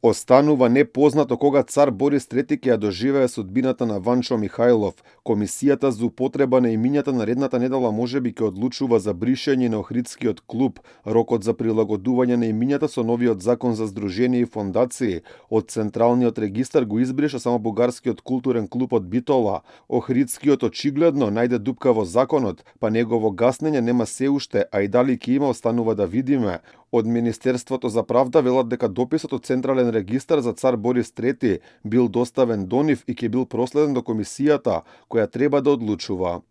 Останува непознато кога цар Борис III ќе ја доживее судбината на Ванчо Михајлов. Комисијата за употреба на имињата наредната недела можеби ќе одлучува за бришење на Охридскиот клуб. Рокот за прилагодување на имињата со новиот закон за здруженија и фондации од Централниот регистар го избриша само Бугарскиот културен клуб од Битола. Охридскиот очигледно најде дупка во законот, па негово гаснење нема се уште, а и дали ќе има останува да видиме. Од Министерството за правда велат дека дописот од Централен регистар за цар Борис III бил доставен до нив и ќе бил проследен до комисијата, која треба да одлучува.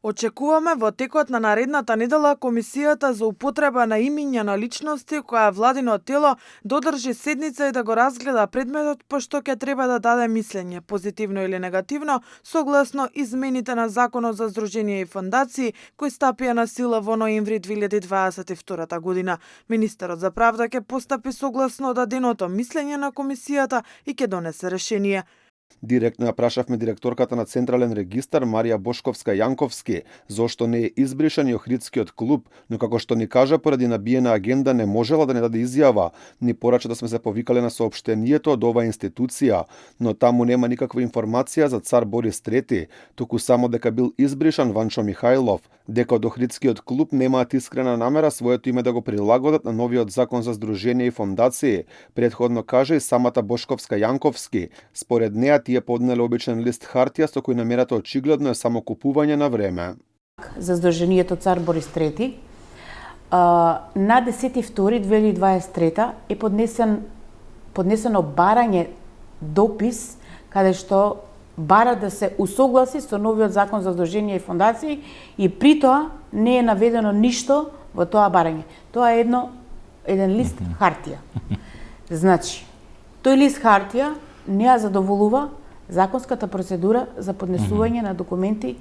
Очекуваме во текот на наредната недела Комисијата за употреба на имиња на личности, која е владино тело, додржи седница и да го разгледа предметот, пошто ќе треба да даде мислење, позитивно или негативно, согласно измените на Законот за здруженија и фондации, кој стапија на сила во ноември 2022 година. Министерот за правда ќе постапи согласно даденото мислење на комисијата и ќе донесе решение. Директно ја прашавме директорката на Централен регистар Марија Бошковска-Јанковски зошто не е избришан и Охридскиот клуб, но како што ни кажа поради набиена агенда не можела да не даде изјава, ни порача да сме се повикале на соопштението од оваа институција, но таму нема никаква информација за цар Борис III, туку само дека бил избришан Ванчо Михајлов, дека од Охридскиот клуб немаат искрена намера своето име да го прилагодат на новиот закон за здруженија и фондации, предходно кажа и самата Бошковска-Јанковски. Според неа тие поднеле обичен лист хартија со кој намерата очигледно е само купување на време. За здружението цар Борис III на 10.2.2023 е поднесено барање допис каде што бара да се усогласи со новиот закон за здруженија и фондации и при тоа не е наведено ништо во тоа барање. Тоа е еден лист хартија. Значи, тој лист хартија не ја задоволува законската процедура за поднесување на документи.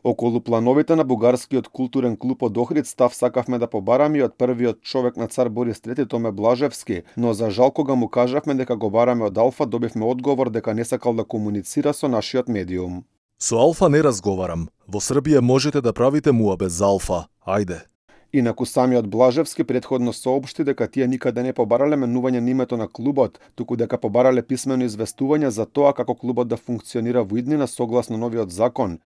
Околу плановите на Бугарскиот културен клуб од Охрид став сакавме да побараме од првиот човек на цар Борис III Томе Блажевски, но за жал кога му кажавме дека го бараме од Алфа, добивме одговор дека не сакал да комуницира со нашиот медиум. Со Алфа не разговарам. Во Србија можете да правите муабет за Алфа. Ајде. Инаку самиот Блажевски предходно соопшти дека тие никаде не побарале менување на името на клубот, туку дека побарале писмено известување за тоа како клубот да функционира во иднина согласно новиот закон.